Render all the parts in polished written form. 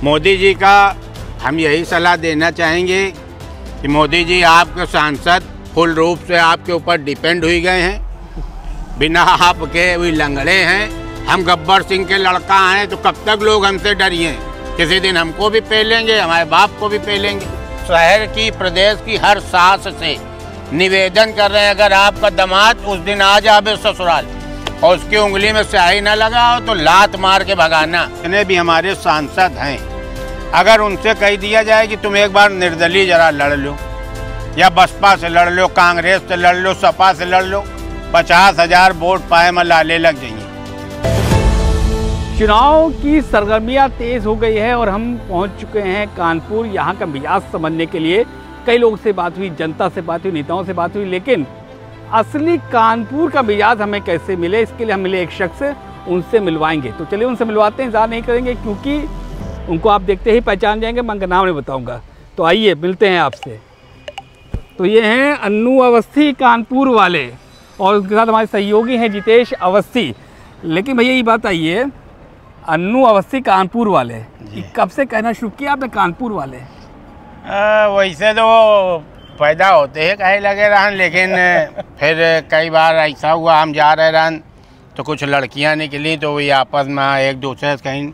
मोदी जी का हम यही सलाह देना चाहेंगे कि मोदी जी आपके सांसद फुल रूप से आपके ऊपर डिपेंड हुई गए हैं, बिना आपके भी लंगड़े हैं। हम गब्बर सिंह के लड़का हैं तो कब तक लोग हमसे डरिए, किसी दिन हमको भी पेलेंगे, हमारे बाप को भी पेलेंगे। शहर की प्रदेश की हर सास से निवेदन कर रहे हैं, अगर आपका दामाद उस दिन आ जावे ससुराल और उसकी उंगली में स्याही न लगाओ तो लात मार के भगाना। जितने भी हमारे सांसद हैं, अगर उनसे कह दिया जाए कि तुम एक बार निर्दलीय जरा लड़ लो, या बसपा से लड़ लो, कांग्रेस से लड़ लो, सपा से लड़ लो, 50,000 वोट पाए में लाले लग जाइए। चुनाव की सरगर्मियां तेज हो गई है और हम पहुंच चुके हैं कानपुर। यहाँ का मिजाज समझने के लिए कई लोगों से बात हुई, जनता से बात हुई, नेताओं से बात हुई, लेकिन असली कानपुर का मिजाज हमें कैसे मिले, इसके लिए हम मिले एक शख्स, उनसे मिलवाएंगे। तो चलिए उनसे मिलवाते हैं, इंतजार नहीं करेंगे क्योंकि उनको आप देखते ही पहचान जाएंगे। मैं उनका नाम नहीं बताऊंगा, तो आइए मिलते हैं आपसे। तो ये हैं अन्नू अवस्थी कानपुर वाले, और उनके साथ हमारे सहयोगी हैं जितेश अवस्थी। लेकिन भैया ये बात आइए, अन्नू अवस्थी कानपुर वाले, कब से कहना शुरू किया आपने कानपुर वाले? वैसे तो पैदा होते ही कहे लगे रहन, लेकिन फिर कई बार ऐसा हुआ हम जा रहे रहन तो कुछ लड़कियां निकली, तो वही आपस में एक दूसरे से कहीं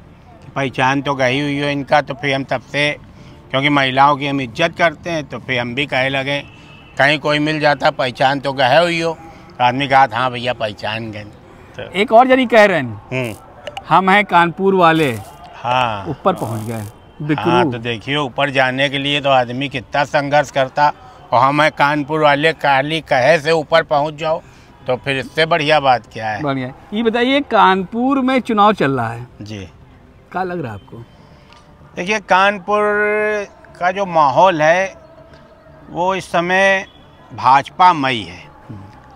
पहचान तो गई हुई हो इनका, तो फिर हम तब से, क्योंकि महिलाओं की हम इज्जत करते हैं, तो फिर हम भी कहे लगे कहीं कोई मिल जाता पहचान तो गए हुई हो, तो आदमी कहा हाँ भैया पहचान गए। तो एक और जनी कह रहे हैं हम हैं कानपुर वाले, हाँ ऊपर पहुंच गए। हाँ, तो देखिए ऊपर जाने के लिए तो आदमी कितना संघर्ष करता, और हम हैं कानपुर वाले, काली कहे से ऊपर पहुंच जाओ, तो फिर इससे बढ़िया बात क्या है। बढ़िया। ये बताइए कानपुर में चुनाव चल रहा है जी, क्या लग रहा है आपको? देखिए कानपुर का जो माहौल है वो इस समय भाजपा मई है,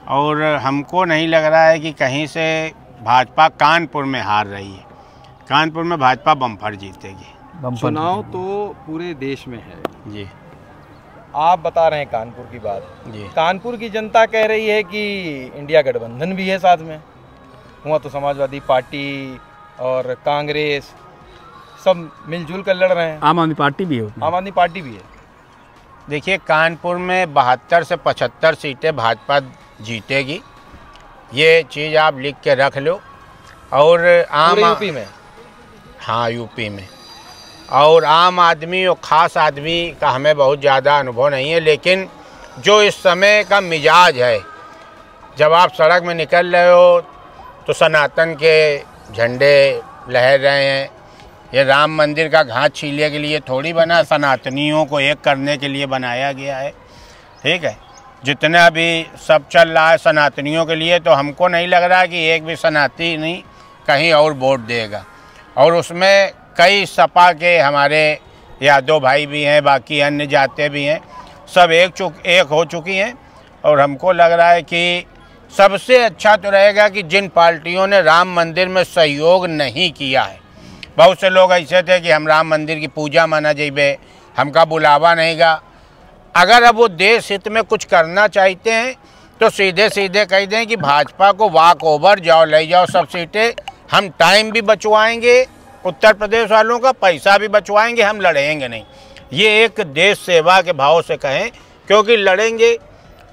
और हमको नहीं लग रहा है कि कहीं से भाजपा कानपुर में हार रही है। कानपुर में भाजपा बम्पर जीतेगी। चुनाव तो पूरे देश में है जी, आप बता रहे हैं कानपुर की बात जी। कानपुर की जनता कह रही है कि इंडिया गठबंधन भी है साथ में, हुआ तो समाजवादी पार्टी और कांग्रेस सब मिलजुल कर लड़ रहे हैं। आम आदमी पार्टी भी है, आम आदमी पार्टी भी है। देखिए कानपुर में 72 से 75 सीटें भाजपा जीतेगी, ये चीज़ आप लिख के रख लो। और आम यूपी में, हाँ यूपी में, और आम आदमी और ख़ास आदमी का हमें बहुत ज़्यादा अनुभव नहीं है, लेकिन जो इस समय का मिजाज है, जब आप सड़क में निकल रहे हो तो सनातन के झंडे लहर रहे हैं। ये राम मंदिर का घाट छीलने के लिए थोड़ी बना, सनातनियों को एक करने के लिए बनाया गया है, ठीक है। जितना भी सब चल रहा है सनातनियों के लिए, तो हमको नहीं लग रहा कि एक भी सनातनी कहीं और वोट देगा। और उसमें कई सपा के हमारे यादव भाई भी हैं, बाकी अन्य जाते भी हैं, सब एक हो चुकी हैं। और हमको लग रहा है कि सबसे अच्छा तो रहेगा कि जिन पार्टियों ने राम मंदिर में सहयोग नहीं किया है, बहुत से लोग ऐसे थे कि हम राम मंदिर की पूजा माना जाइबे, हमका बुलावा नहीं गा। अगर अब वो देश हित में कुछ करना चाहते हैं तो सीधे सीधे कह दें कि भाजपा को वॉक ओवर जाओ, ले जाओ सब सीटें, हम टाइम भी बचवाएंगे उत्तर प्रदेश वालों का, पैसा भी बचवाएंगे, हम लड़ेंगे नहीं। ये एक देश सेवा के भाव से कहें, क्योंकि लड़ेंगे,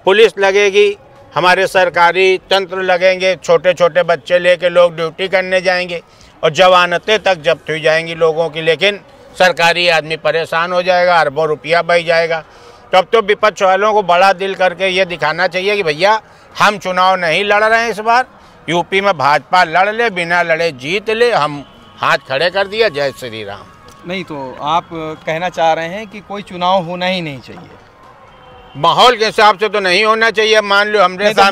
पुलिस लगेगी, हमारे सरकारी तंत्र लगेंगे, छोटे छोटे बच्चे लेके लोग ड्यूटी करने जाएंगे और जवानतें तक जब्त हुई जाएंगी लोगों की, लेकिन सरकारी आदमी परेशान हो जाएगा, अरबों रुपया बह जाएगा। तब तो विपक्ष वालों को बड़ा दिल करके ये दिखाना चाहिए कि भैया हम चुनाव नहीं लड़ रहे हैं इस बार, यूपी में भाजपा लड़ ले, बिना लड़े जीत ले, हम हाथ खड़े कर दिया, जय श्री राम। नहीं तो आप कहना चाह रहे हैं कि कोई चुनाव होना ही नहीं चाहिए? माहौल के हिसाब से तो नहीं होना चाहिए। मान लो हमने तो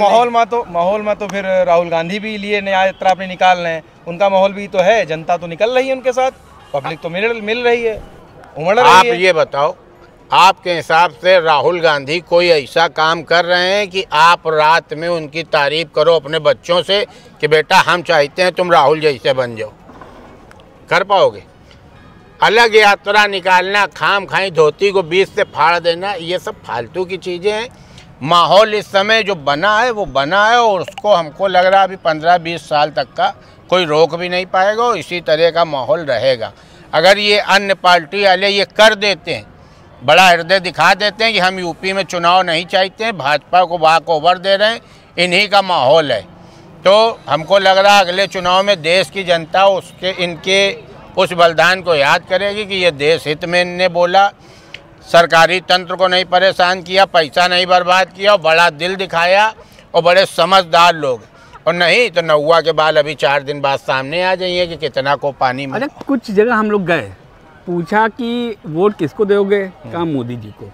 माहौल में तो फिर राहुल गांधी भी लिए नया यात्रा अपने निकाल रहे हैं, उनका माहौल भी तो है, जनता तो निकल रही है उनके साथ, पब्लिक तो मिल रही है, उमड़ रही है। आप ये बताओ, आपके हिसाब से राहुल गांधी कोई ऐसा काम कर रहे हैं कि आप रात में उनकी तारीफ करो अपने बच्चों से कि बेटा हम चाहते हैं तुम राहुल जैसे बन जाओ? कर पाओगे? अलग यात्रा निकालना, खाम खाई धोती को बीच से फाड़ देना, ये सब फालतू की चीज़ें हैं। माहौल इस समय जो बना है वो बना है, और उसको हमको लग रहा है अभी 15-20 साल तक का कोई रोक भी नहीं पाएगा, और इसी तरह का माहौल रहेगा। अगर ये अन्य पार्टी वाले ये कर देते हैं, बड़ा हृदय दिखा देते हैं कि हम यूपी में चुनाव नहीं चाहते हैं, भाजपा को वॉक ओवर दे रहे हैं, इन्हीं का माहौल है, तो हमको लग रहा है अगले चुनाव में देश की जनता उसके इनके उस बलिदान को याद करेगी कि ये देश हित में इनने बोला, सरकारी तंत्र को नहीं परेशान किया, पैसा नहीं बर्बाद किया और बड़ा दिल दिखाया और बड़े समझदार लोग, और नहीं तो नौवा के बाद अभी 4 दिन बाद सामने आ जाइए कि कितना को पानी में। अच्छा, कुछ जगह हम लोग गए, पूछा कि वोट किसको दोगे, कहा मोदी जी को।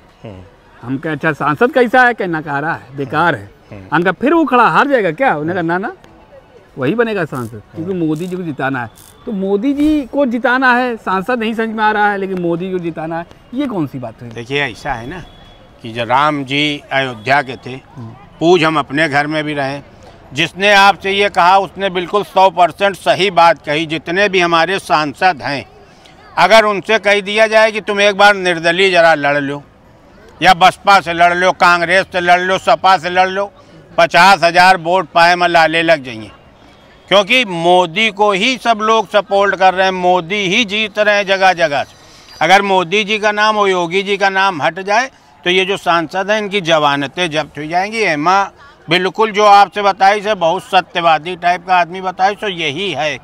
हम कहा अच्छा सांसद कैसा है, कहना नकारा है, बेकार है। हम कहा फिर वो खड़ा हार जाएगा क्या, उन्होंने कहा ना वही बनेगा सांसद, क्योंकि मोदी जी को जिताना है। तो मोदी जी को जिताना है, सांसद नहीं समझ में आ रहा है, लेकिन मोदी को जिताना है, ये कौन सी बात है? देखिए ऐसा है ना कि जब राम जी अयोध्या के थे, पूज हम अपने घर में भी रहे, जिसने आपसे ये कहा उसने बिल्कुल 100% सही बात कही। जितने भी हमारे सांसद हैं, अगर उनसे कह दिया जाए कि तुम एक बार निर्दलीय जरा लड़ लो, या बसपा से लड़ लो, कांग्रेस से लड़ लो, सपा से लड़ लो, 50,000 वोट पाए में लाले लग जाइए, क्योंकि मोदी को ही सब लोग सपोर्ट कर रहे हैं, मोदी ही जीत रहे हैं जगह जगह से। अगर मोदी जी का नाम और योगी जी का नाम हट जाए तो ये जो सांसद हैं इनकी जमानतें जब्त हो जाएंगी। हेमा बिल्कुल जो आपसे बताई से बहुत सत्यवादी टाइप का आदमी बताई, तो यही है,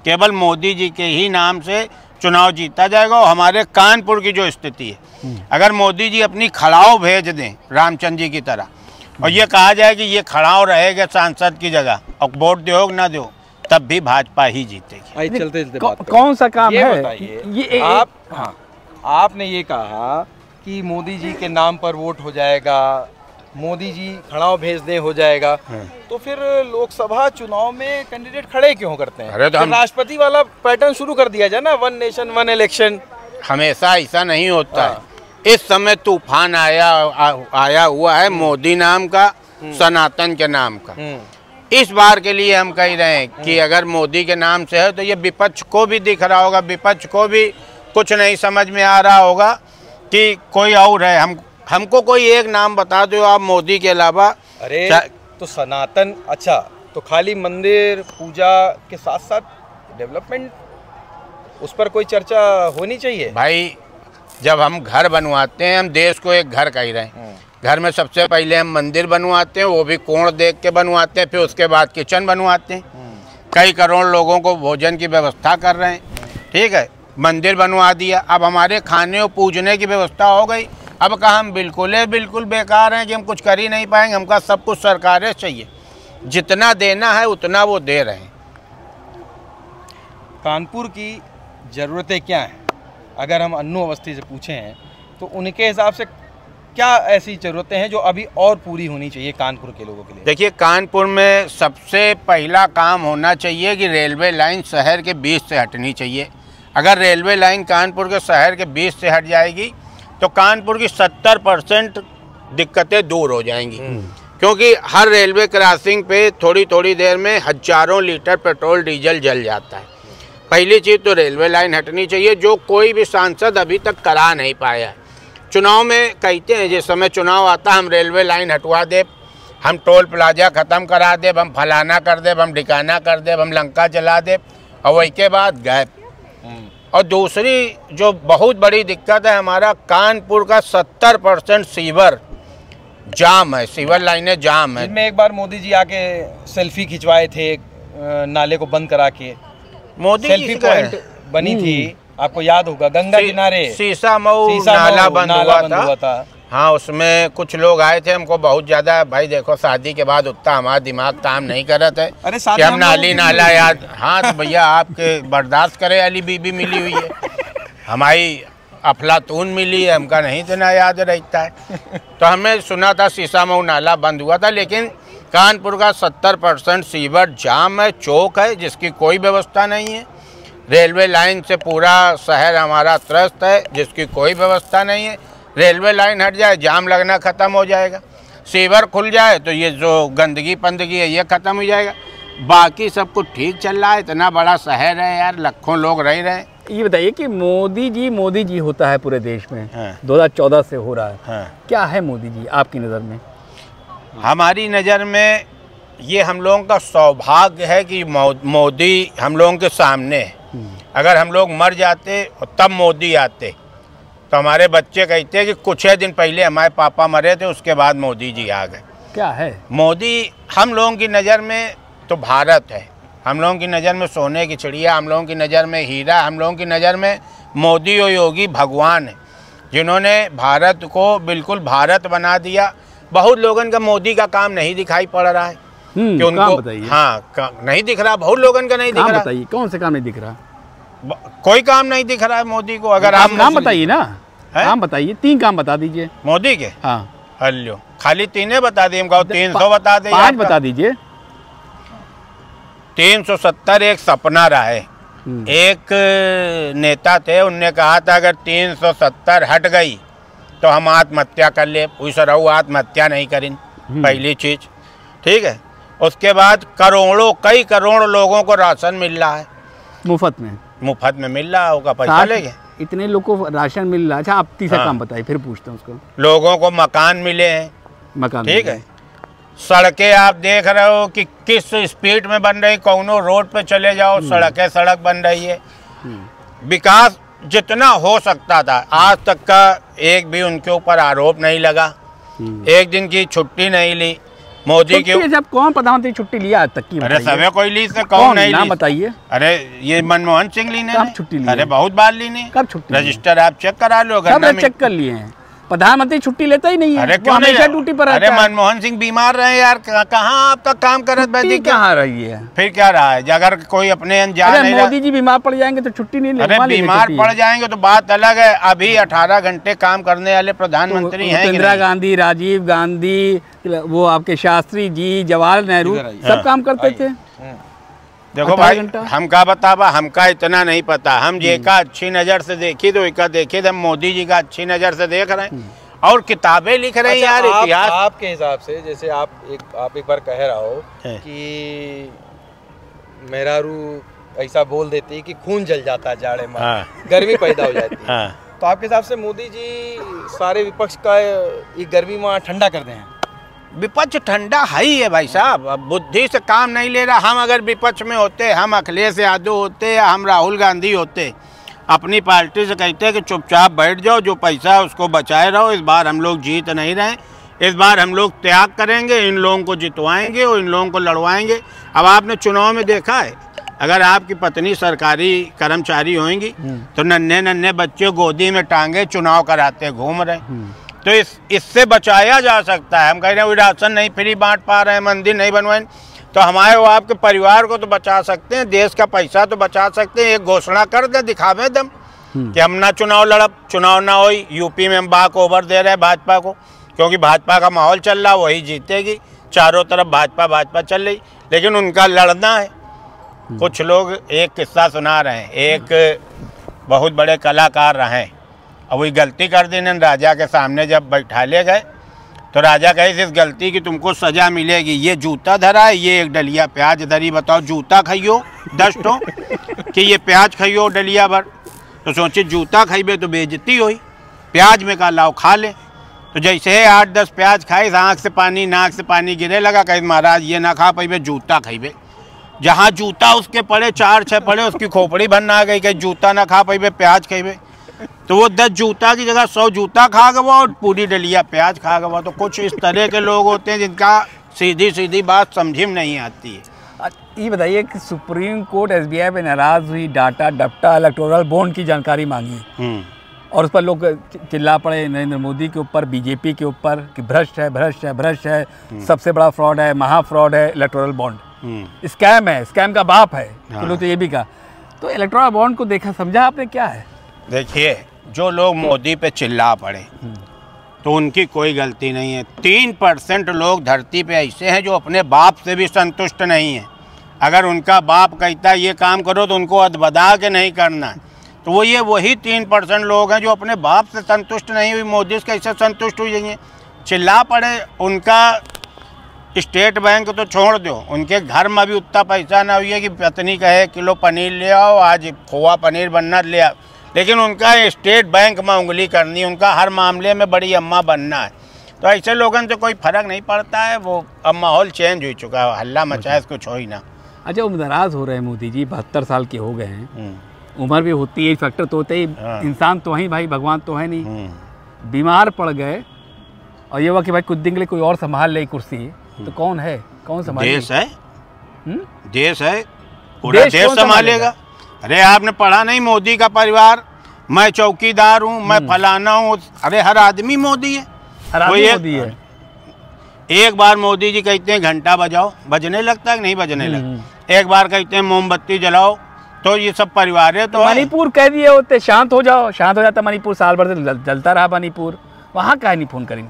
केवल मोदी जी के ही नाम से चुनाव जीता जाएगा। और हमारे कानपुर की जो स्थिति है, अगर मोदी जी अपनी खड़ाऊ भेज दें रामचंद्र जी की तरह, और ये कहा जाए कि ये खड़ाऊ रहेगा सांसद की जगह और वोट दो ना दो, तब भी भाजपा ही जीतेगी। चलते चलते कौन सा काम ये है बताइए, ये आपने ये कहा कि मोदी जी के नाम पर वोट हो जाएगा, मोदी जी खड़ाऊ भेज दे हो जाएगा, तो फिर लोकसभा चुनाव में कैंडिडेट खड़े क्यों करते हैं? अरे तो हम राष्ट्रपति वाला पैटर्न शुरू कर दिया जाए ना, 1 नेशन 1 इलेक्शन। हमेशा ऐसा नहीं होता है। इस समय तूफान आया हुआ है मोदी नाम का, सनातन के नाम का। इस बार के लिए हम कह रहे हैं कि अगर मोदी के नाम से है तो ये विपक्ष को भी दिख रहा होगा, विपक्ष को भी कुछ नहीं समझ में आ रहा होगा कि कोई और है। हमको कोई एक नाम बता दो आप मोदी के अलावा। अरे तो सनातन, अच्छा तो खाली मंदिर पूजा के साथ साथ डेवलपमेंट, उस पर कोई चर्चा होनी चाहिए भाई। जब हम घर बनवाते हैं, हम देश को एक घर कह रहे हैं, घर में सबसे पहले हम मंदिर बनवाते हैं, वो भी कोण देख के बनवाते हैं, फिर उसके बाद किचन बनवाते हैं। कई करोड़ लोगों को भोजन की व्यवस्था कर रहे हैं, ठीक है, मंदिर बनवा दिया, अब हमारे खाने और पूजने की व्यवस्था हो गई। अब कहा हम बिल्कुल बेकार हैं कि हम कुछ कर ही नहीं पाएंगे, हमका सब कुछ सरकारें चाहिए, जितना देना है उतना वो दे रहे हैं। कानपुर की ज़रूरतें क्या हैं? अगर हम अन्नू अवस्थी से पूछें तो उनके हिसाब से क्या ऐसी ज़रूरतें हैं जो अभी और पूरी होनी चाहिए कानपुर के लोगों के लिए? देखिए, कानपुर में सबसे पहला काम होना चाहिए कि रेलवे लाइन शहर के बीच से हटनी चाहिए। अगर रेलवे लाइन कानपुर के शहर के बीच से हट जाएगी तो कानपुर की 70% दिक्कतें दूर हो जाएंगी, क्योंकि हर रेलवे क्रॉसिंग पे थोड़ी थोड़ी देर में हजारों लीटर पेट्रोल डीजल जल जाता है। पहली चीज़ तो रेलवे लाइन हटनी चाहिए, जो कोई भी सांसद अभी तक करा नहीं पाया। चुनाव में कहते हैं जिस समय चुनाव आता हम रेलवे लाइन हटवा दे, हम टोल प्लाजा ख़त्म करा दे, हम फलाना कर दे, हम ठिकाना कर दे, हम लंका जला दे, और वही के बाद गए। और दूसरी जो बहुत बड़ी दिक्कत है, हमारा कानपुर का 70% सीवर जाम है, सीवर लाइनें जाम है। जिनमें एक बार मोदी जी आके सेल्फी खिंचवाए थे नाले को बंद करा के, मोदी सेल्फी पॉइंट बनी थी, आपको याद होगा, गंगा किनारे शीशा मऊ नाला बंद हुआ था। हाँ, उसमें कुछ लोग आए थे, हमको बहुत ज़्यादा, भाई देखो शादी के बाद उतना हमारा दिमाग काम नहीं कर रहा था कि हम नाली नाला याद। हाँ तो भैया आपके बर्दाश्त करे अली बीबी मिली हुई है, हमारी अफलातून मिली है, हमका नहीं इतना याद रहता है। तो हमें सुना था शीशा मऊ नाला बंद हुआ था, लेकिन कानपुर का 70% सीवर जाम है, चौक है, जिसकी कोई व्यवस्था नहीं है। रेलवे लाइन से पूरा शहर हमारा त्रस्त है, जिसकी कोई व्यवस्था नहीं है। रेलवे लाइन हट जाए, जाम लगना ख़त्म हो जाएगा। सीवर खुल जाए तो ये जो गंदगी पंदगी है ये ख़त्म हो जाएगा। बाकी सब कुछ ठीक चल रहा है, इतना बड़ा शहर है यार, लाखों लोग रह रहे हैं। ये बताइए कि मोदी जी होता है पूरे देश में, 2014 से हो रहा है, क्या है मोदी जी आपकी नज़र में? हमारी नज़र में ये हम लोगों का सौभाग्य है कि मोदी हम लोगों के सामने है। अगर हम लोग मर जाते और तब मोदी आते तो हमारे बच्चे कहते हैं कि कुछ ही दिन पहले हमारे पापा मरे थे, उसके बाद मोदी जी आ गए। क्या है मोदी हम लोगों की नज़र में तो भारत है, हम लोगों की नज़र में सोने की चिड़िया, हम लोगों की नज़र में हीरा, हम लोगों की नज़र में मोदी और योगी भगवान है, जिन्होंने भारत को बिल्कुल भारत बना दिया। बहुत लोगों का मोदी का काम नहीं दिखाई पड़ रहा है कि उनको नहीं दिख रहा, बहुत लोगों का नहीं दिख रहा। बताइए कौन से काम नहीं दिख रहा? कोई काम नहीं दिख रहा है मोदी को। अगर आप काम बताइए ना, काम बताइए, 3 काम बता दीजिए मोदी के। हाँ हल्लो खाली 3 बता दिए, 300 बता दें, 5 बता दीजिए। 370 एक सपना रहा है। एक नेता थे, उनने कहा था अगर 370 हट गई तो हम आत्महत्या कर ले, उस रहू आत्महत्या नहीं करें, पहली चीज। ठीक है, उसके बाद कई करोड़ लोगों को राशन मिल रहा है मुफ्त में मिल रहा होगा, पैसा लेंगे इतने लोगों को राशन मिल रहा है। अच्छा आप तीसरा काम बताइए, फिर पूछते हैं उसको। लोगों को मकान मिले हैं, मकान ठीक है। सड़कें आप देख रहे हो कि किस स्पीड में बन रही, कौनो रोड पे चले जाओ सड़क बन रही है। विकास जितना हो सकता था आज तक का एक भी उनके ऊपर आरोप नहीं लगा, एक दिन की छुट्टी नहीं ली मोदी की। जब कौन प्रधानमंत्री छुट्टी लिया आज तक की? अरे समय कोई ली से कौन नहीं ली, बताइए। अरे ये मनमोहन सिंह ली ने कब छुट्टी ली? अरे बहुत बार ली ने। कब छुट्टी? रजिस्टर आप चेक करा लो, चेक कर लिए हैं। प्रधानमंत्री छुट्टी लेता ही नहीं है। अरे क्यों हमेशा ड्यूटी पर रहता है। अरे मनमोहन सिंह बीमार रहे यार, कहाँ आपका काम करत बैठी, कहाँ रही है? फिर क्या रहा है, अगर कोई अपने अनजान नहीं मोदी जी बीमार पड़ जाएंगे तो छुट्टी नहीं ले। अरे बीमार पड़ जाएंगे तो बात अलग है, अभी 18 घंटे काम करने वाले प्रधानमंत्री हैं। इंदिरा गांधी, राजीव गांधी, वो आपके शास्त्री जी, जवाहरलाल नेहरू सब काम करते थे। देखो भाई हमका बतावा, हमका इतना नहीं पता, हम ये का अच्छी नज़र से देखी तो इका देखे हम मोदी जी का अच्छी नज़र से देख रहे हैं और किताबें लिख रहे हैं। यार इतिहास आपके हिसाब से, जैसे आप एक बार कह रहा हो कि मेहरारू ऐसा बोल देती है कि खून जल जाता है जाड़े में, गर्मी पैदा हो जाती है, तो आपके हिसाब से मोदी जी सारे विपक्ष का ये गर्मी में ठंडा कर दें? विपक्ष ठंडा है ही है भाई साहब, बुद्धि से काम नहीं ले रहा। हम अगर विपक्ष में होते, हम अखिलेश यादव होते या हम राहुल गांधी होते, अपनी पार्टी से कहते कि चुपचाप बैठ जाओ, जो पैसा है उसको बचाए रहो, इस बार हम लोग जीत नहीं रहे, इस बार हम लोग त्याग करेंगे, इन लोगों को जितवाएंगे और इन लोगों को लड़वाएंगे। अब आपने चुनाव में देखा है, अगर आपकी पत्नी सरकारी कर्मचारी होंगी तो नन्हे नन्हे बच्चे गोदी में टांगे चुनाव कराते घूम रहे, तो इससे बचाया जा सकता है। हम कह रहे हैं राशन नहीं फ्री बांट पा रहे हैं, मंदिर नहीं बनवाए, तो हमारे वो आपके परिवार को तो बचा सकते हैं, देश का पैसा तो बचा सकते हैं। एक घोषणा कर दे, दिखावे दम कि हम ना चुनाव लड़ब, चुनाव ना हो। यूपी में हम बाक ओवर दे रहे हैं भाजपा को, क्योंकि भाजपा का माहौल चल रहा, वही जीतेगी, चारों तरफ भाजपा चल रही, लेकिन उनका लड़ना है। कुछ लोग एक किस्सा सुना रहे हैं, एक बहुत बड़े कलाकार रहे और वही गलती कर दी ने राजा के सामने जब बैठा ले गए तो राजा कहे इस गलती की तुमको सजा मिलेगी, ये जूता धरा है, ये एक डलिया प्याज धरी, बताओ जूता खाइयो 10 टो कि ये प्याज खाइयो डलिया भर, तो सोचे जूता खाइबे तो बेइज्जती हुई, प्याज में का लाओ खा ले। तो जैसे 8-10 प्याज खाए, आँख से पानी नाक से पानी गिरे लगा, कहे महाराज ये ना खा पाइबे, जूता खाइबे। जहाँ जूता उसके पड़े 4-6 पड़े, उसकी खोपड़ी भरना आ गई, कहे जूता ना खा पाइबे प्याज खाइबे, तो वो 10 जूता की जगह 100 जूता खा गया और पूरी डलिया प्याज खा गया। तो कुछ इस तरह के लोग होते हैं जिनका सीधी बात समझ में नहीं आती है। ये बताइए कि सुप्रीम कोर्ट SBI पे नाराज हुई, डपटा इलेक्टोरल बॉन्ड की जानकारी मांगी और उस पर लोग चिल्ला पड़े नरेंद्र मोदी के ऊपर, बीजेपी के ऊपर कि भ्रष्ट है, सबसे बड़ा फ्रॉड है, महा फ्रॉड है इलेक्टोरल बॉन्ड, स्कैम है, स्कैम का बाप है, तो ये भी कहा। तो इलेक्टोरल बॉन्ड को देखा समझा आपने क्या है? देखिए, जो लोग मोदी पे चिल्ला पड़े तो उनकी कोई गलती नहीं है। 3% लोग धरती पे ऐसे हैं जो अपने बाप से भी संतुष्ट नहीं हैं। अगर उनका बाप कहता है ये काम करो तो उनको अदबदा के नहीं करना है, तो वो वही 3% लोग हैं जो अपने बाप से संतुष्ट नहीं हुई, मोदी से कैसे संतुष्ट हुई जाइए, चिल्ला पड़े। उनका स्टेट बैंक तो छोड़ दो, उनके घर में भी उतना पैसा ना हुई है कि पत्नी कहे किलो पनीर ले आओ, आज खोआ पनीर बनना ले आओ, लेकिन उनका स्टेट बैंक में उंगली करनी, उनका हर मामले में बड़ी अम्मा बनना है। तो ऐसे लोगों से कोई फर्क नहीं पड़ता है। वो अब माहौल चेंज हो चुका है, हल्ला मचा है, कुछ हो ही ना। अच्छा, वो नाराज़ हो रहे हैं मोदी जी, 72 साल के हो गए हैं, उम्र भी होती है, फैक्टर तो होते ही, इंसान तो है भाई, भगवान तो है नहीं, बीमार पड़ गए और ये हुआ कि भाई कुछ दिन के लिए कोई और संभाल ले कुर्सी, तो कौन है, कौन संभालेगा? देश है, देश है, पूरा देश संभालेगा। अरे आपने पढ़ा नहीं, मोदी का परिवार, मैं चौकीदार हूँ, मैं फलाना हूँ। अरे हर आदमी मोदी है, हर आदमी मोदी है। एक बार मोदी जी कहते हैं घंटा बजाओ, बजने लगता है कि नहीं बजने लगता। एक बार कहते हैं मोमबत्ती जलाओ, तो ये सब परिवार है। तो मणिपुर कह दिए होते शांत हो जाओ, शांत हो जाता मणिपुर, साल भर से जलता रहा मणिपुर, वहाँ काहे नहीं फोन करेंगे?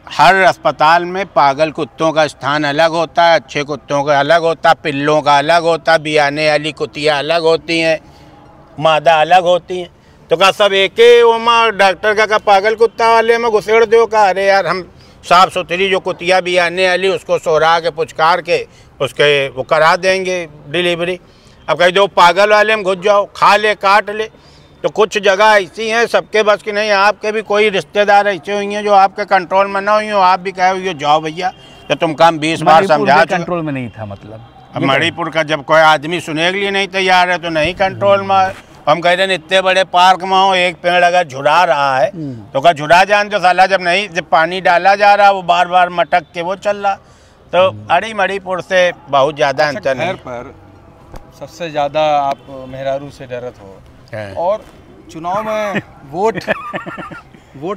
हर अस्पताल में पागल कुत्तों का स्थान अलग होता है, अच्छे कुत्तों का अलग होता है, पिल्लों का अलग होता है, बियाने वाली कुतियाँ अलग होती हैं, मादा अलग होती हैं। तो क्या सब एक ही वो डॉक्टर का पागल कुत्ता वाले में घुसेड़ दो का? अरे यार, हम साफ़ सुथरी जो कुतिया बियाने वाली उसको सोरा के पुचकार के उसके वो करा देंगे डिलीवरी। अब कहीं दो पागल वाले में घुस जाओ, खा ले काट ले। तो कुछ जगह ऐसी हैं सबके बस की नहीं। आपके भी कोई रिश्तेदार ऐसे हुई हैं जो आपके कंट्रोल में ना हुई हो, आप भी कहे हुई हो जाओ भैया, तो तुम काम 20 बार समझा चुके। कंट्रोल में नहीं था मतलब। अब मणिपुर का जब कोई आदमी सुनने के लिए नहीं तैयार है तो नहीं कंट्रोल में। हम कह रहे हैं इतने बड़े पार्क में हो, एक पेड़ अगर झुरा रहा है तो क्या झुरा जान जो साला, जब पानी डाला जा रहा वो बार बार मटक के वो चल रहा। तो अड़ी मणिपुर से बहुत ज़्यादा अंतर नहीं। पर सबसे ज़्यादा आप मेहरारू से डरत हो, और चुनाव में वोट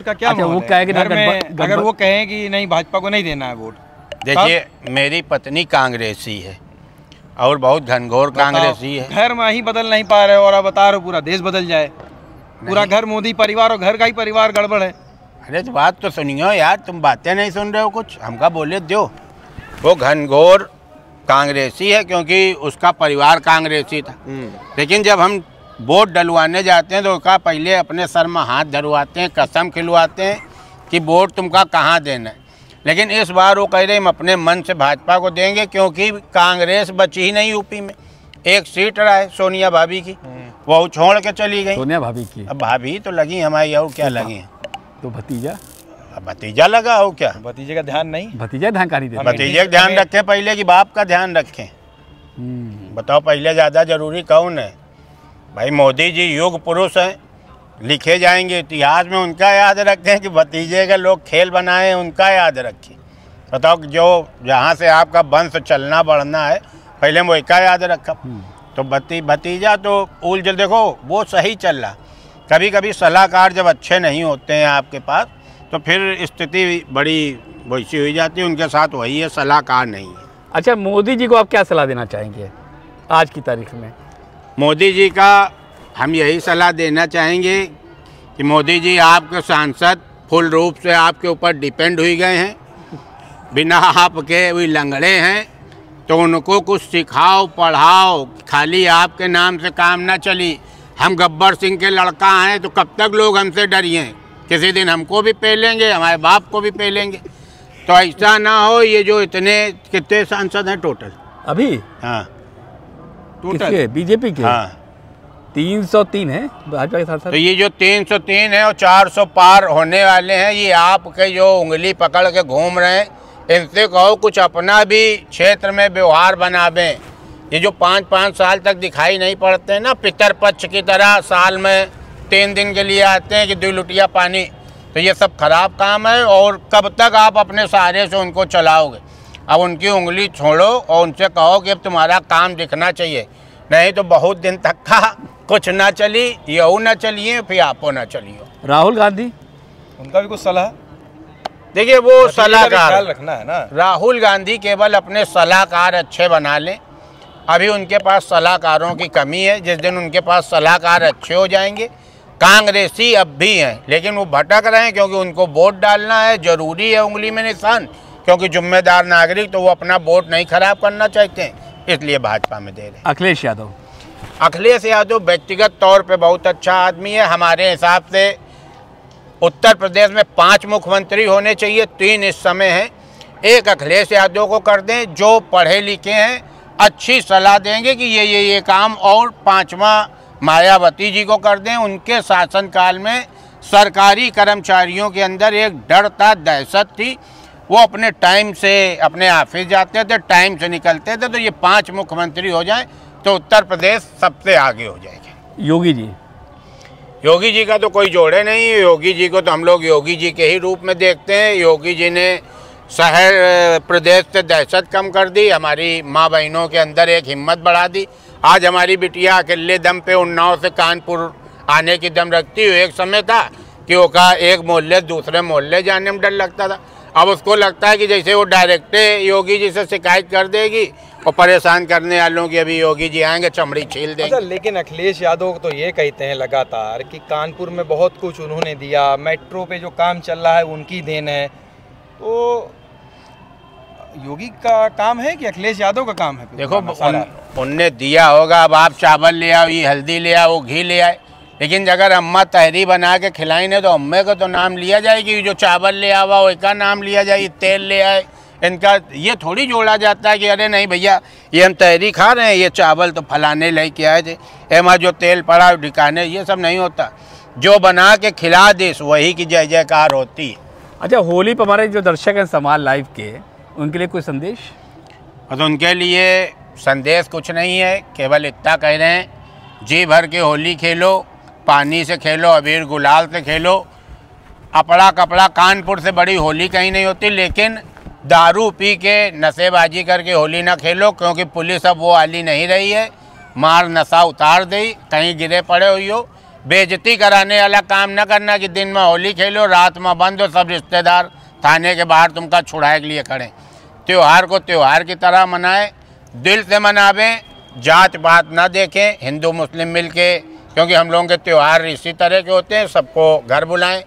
का क्या अच्छा, वो है? घर में अगर वो कहें कि नहीं भाजपा को नहीं देना है वोट। देखिए, मेरी पत्नी कांग्रेसी है और बहुत घनघोर कांग्रेसी है। घर में ही बदल नहीं पा रहे और अब बता रहे पूरा देश बदल जाए, पूरा घर मोदी परिवार और घर का ही परिवार गड़बड़ है। अरे तो बात तो सुनियो यार, तुम बातें नहीं सुन रहे हो कुछ, हमका बोले दो। वो घनघोर कांग्रेसी है क्योंकि उसका परिवार कांग्रेसी था, लेकिन जब हम वोट डलवाने जाते हैं तो उसका पहले अपने सर में हाथ धरवाते हैं, कसम खिलवाते हैं कि वोट तुमका कहाँ देना है। लेकिन इस बार वो कह रहे हम अपने मन से भाजपा को देंगे क्योंकि कांग्रेस बची ही नहीं यूपी में। एक सीट रहा है सोनिया भाभी की, वो छोड़ के चली गई। सोनिया भाभी की? अब भाभी तो लगी हमारी, और क्या लगी है? तो भतीजा? अब भतीजा लगा हो क्या? भतीजे का ध्यान नहीं, भतीजा ध्यान नहीं देता। भतीजे का ध्यान रखें पहले कि बाप का ध्यान रखें। बताओ पहले ज़्यादा जरूरी कौन है? भाई मोदी जी युग पुरुष हैं, लिखे जाएंगे इतिहास में। उनका याद रखें कि भतीजे का लोग खेल बनाए, उनका याद रखें। बताओ कि जो जहाँ से आपका वंश चलना बढ़ना है पहले वो का याद रखा। तो भतीजा तो उलझ, देखो वो सही चल रहा। कभी कभी सलाहकार जब अच्छे नहीं होते हैं आपके पास तो फिर स्थिति बड़ी वैसी हो जाती है। उनके साथ वही है, सलाहकार नहीं है। अच्छा, मोदी जी को आप क्या सलाह देना चाहेंगे आज की तारीख में? मोदी जी का हम यही सलाह देना चाहेंगे कि मोदी जी आपके सांसद फुल रूप से आपके ऊपर डिपेंड हुई गए हैं, बिना आपके वही लंगड़े हैं, तो उनको कुछ सिखाओ पढ़ाओ। खाली आपके नाम से काम ना चली। हम गब्बर सिंह के लड़का हैं तो कब तक लोग हमसे डरिए? किसी दिन हमको भी पेलेंगे, हमारे बाप को भी पेलेंगे। तो ऐसा ना हो। ये जो इतने कितने सांसद हैं टोटल अभी? हाँ, टोटल बीजेपी के? हाँ, 303 है भाजपा के साथ। तो ये जो 303 है और 400 पार होने वाले हैं, ये आपके जो उंगली पकड़ के घूम रहे हैं, इनसे कहो कुछ अपना भी क्षेत्र में व्यवहार बनावें। ये जो 5-5 साल तक दिखाई नहीं पड़ते हैं ना, पितर पक्ष की तरह साल में 3 दिन के लिए आते हैं कि 2 लुटिया पानी, तो ये सब खराब काम है। और कब तक आप अपने सहारे से उनको चलाओगे? अब उनकी उंगली छोड़ो और उनसे कहो कि अब तुम्हारा काम दिखना चाहिए, नहीं तो बहुत दिन तक का कुछ ना चली, यू ना चलिए फिर आपो ना चलियो। राहुल गांधी, उनका भी कुछ सलाह? देखिए वो सलाहकार रखना है ना। राहुल गांधी केवल अपने सलाहकार अच्छे बना लें। अभी उनके पास सलाहकारों की कमी है। जिस दिन उनके पास सलाहकार अच्छे हो जाएंगे, कांग्रेसी अब भी हैं लेकिन वो भटक रहे हैं क्योंकि उनको वोट डालना है, जरूरी है उंगली में निशान, क्योंकि जिम्मेदार नागरिक तो वो अपना वोट नहीं खराब करना चाहते हैं, इसलिए भाजपा में दे रहे हैं। अखिलेश यादव? अखिलेश यादव व्यक्तिगत तौर पे बहुत अच्छा आदमी है। हमारे हिसाब से उत्तर प्रदेश में 5 मुख्यमंत्री होने चाहिए, 3 इस समय हैं। एक अखिलेश यादव को कर दें जो पढ़े लिखे हैं, अच्छी सलाह देंगे कि ये काम, और 5वां मायावती जी को कर दें। उनके शासनकाल में सरकारी कर्मचारियों के अंदर एक डर था, दहशत थी। वो अपने टाइम से अपने ऑफिस जाते थे, टाइम से निकलते थे। तो ये 5 मुख्यमंत्री हो जाएं तो उत्तर प्रदेश सबसे आगे हो जाएगा। योगी जी का तो कोई जोड़े नहीं है। योगी जी को तो हम लोग योगी जी के ही रूप में देखते हैं। योगी जी ने शहर प्रदेश से दहशत कम कर दी, हमारी माँ बहनों के अंदर एक हिम्मत बढ़ा दी। आज हमारी बिटिया अकेले दम पे उन्नाव से कानपुर आने की दम रखती है। एक समय था कि वो का एक मोहल्ले दूसरे मोहल्ले जाने में डर लगता था। अब उसको लगता है कि जैसे वो डायरेक्ट योगी जी से शिकायत कर देगी और परेशान करने वालों की अभी योगी जी आएंगे चमड़ी छील देंगे। अच्छा, लेकिन अखिलेश यादव तो ये कहते हैं लगातार कि कानपुर में बहुत कुछ उन्होंने दिया, मेट्रो पे जो काम चल रहा है उनकी देन है। तो योगी का काम है कि अखिलेश यादव का काम है? देखो उनने दिया होगा। अब आप चावल ले आओ, ये हल्दी ले आओ, घी ले आए, लेकिन अगर अम्मा तहरी बना के खिलाई ने तो अम्मे का तो नाम लिया जाएगी। जो चावल ले आवा उसका नाम लिया जाए, तेल ले आए, इनका ये थोड़ी जोड़ा जाता है कि अरे नहीं भैया ये हम तहरी खा रहे हैं, ये चावल तो फलाने लेके आए थे, एमा जो तेल पड़ा ठिकाने, ये सब नहीं होता। जो बना के खिला दे वही की जय जयकार होती है। अच्छा, होली पर हमारे जो दर्शक हैं समाल लाइव के, उनके लिए कोई संदेश? तो उनके लिए संदेश कुछ नहीं है, केवल इतना कह रहे हैं जी भर के होली खेलो, पानी से खेलो, अबीर गुलाल से खेलो। अपड़ा कपड़ा कानपुर से बड़ी होली कहीं नहीं होती, लेकिन दारू पी के नशेबाजी करके होली ना खेलो, क्योंकि पुलिस अब वो वाली नहीं रही है। मार नशा उतार दे, कहीं गिरे पड़े हुई हो। बेइज्जती कराने वाला काम ना करना कि दिन में होली खेलो, रात में बंद हो, सब रिश्तेदार थाने के बाहर तुमका छुड़ाए के लिए खड़े। त्यौहार को त्यौहार की तरह मनाएं, दिल से मनावें, जात पात ना देखें, हिंदू मुस्लिम मिल के, क्योंकि हम लोगों के त्यौहार इसी तरह के होते हैं। सबको घर बुलाएं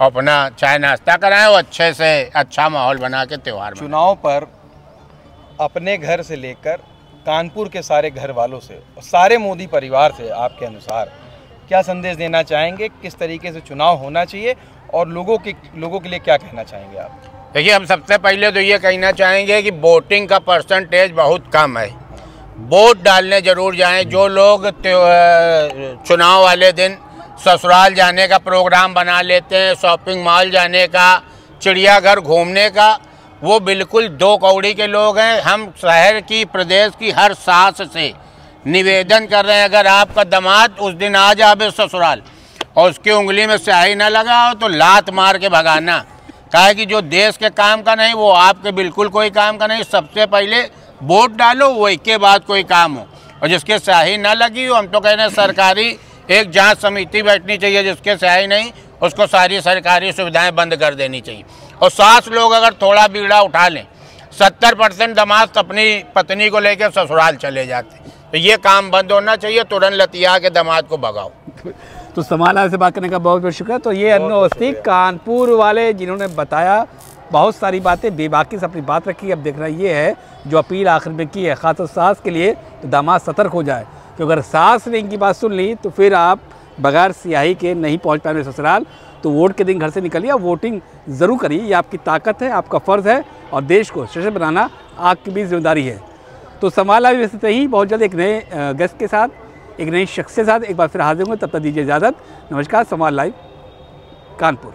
और अपना चाय नाश्ता कराएं और अच्छे से अच्छा माहौल बना के त्यौहार। चुनाव पर अपने घर से लेकर कानपुर के सारे घर वालों से और सारे मोदी परिवार से आपके अनुसार क्या संदेश देना चाहेंगे? किस तरीके से चुनाव होना चाहिए और लोगों के लिए क्या कहना चाहेंगे आप? देखिए, हम सबसे पहले तो ये कहना चाहेंगे कि वोटिंग का परसेंटेज बहुत कम है। वोट डालने जरूर जाएं। जो लोग चुनाव वाले दिन ससुराल जाने का प्रोग्राम बना लेते हैं, शॉपिंग मॉल जाने का, चिड़ियाघर घूमने का, वो बिल्कुल 2 कौड़ी के लोग हैं। हम शहर की, प्रदेश की हर सास से निवेदन कर रहे हैं, अगर आपका दामाद उस दिन आ जावे ससुराल और उसकी उंगली में स्याही ना लगा हो तो लात मार के भगाना। कहा कि जो देश के काम का नहीं वो आपके बिल्कुल कोई काम का नहीं। सबसे पहले वोट डालो, वही के बाद कोई काम हो, और जिसके स्याही ना लगी हो, हम तो कह रहे हैं सरकारी एक जांच समिति बैठनी चाहिए। जिसके स्याही नहीं उसको सारी सरकारी सुविधाएं बंद कर देनी चाहिए। और सास लोग अगर थोड़ा बीड़ा उठा लें, 70% दामाद अपनी पत्नी को लेकर ससुराल चले जाते, तो ये काम बंद होना चाहिए। तुरंत लतिया के दामाद को भगाओ। तो समाला से बात करने का बहुत बहुत शुक्रिया। तो ये अन्नू अवस्थी कानपुर वाले जिन्होंने बताया बहुत सारी बातें, बेबाकी से अपनी बात रखी। अब देखना ये है जो अपील आखिर में की है, खासतौर सास के लिए, तो दामाद सतर्क हो जाए, क्योंकि अगर सास ने इनकी बात सुन ली तो फिर आप बगैर स्याही के नहीं पहुंच पाएंगे ससुराल। तो वोट के दिन घर से निकलिए, वोटिंग ज़रूर करिए, ये आपकी ताकत है, आपका फ़र्ज़ है, और देश को सशक्त बनाना आपकी भी जिम्मेदारी है। तो समाला भी वैसे ही बहुत जल्द एक नए गेस्ट के साथ, एक नई शख्स के साथ एक बार फिर हाजिर होंगे। तब तक दीजिए इजाज़त। नमस्कार। समाल लाइव कानपुर।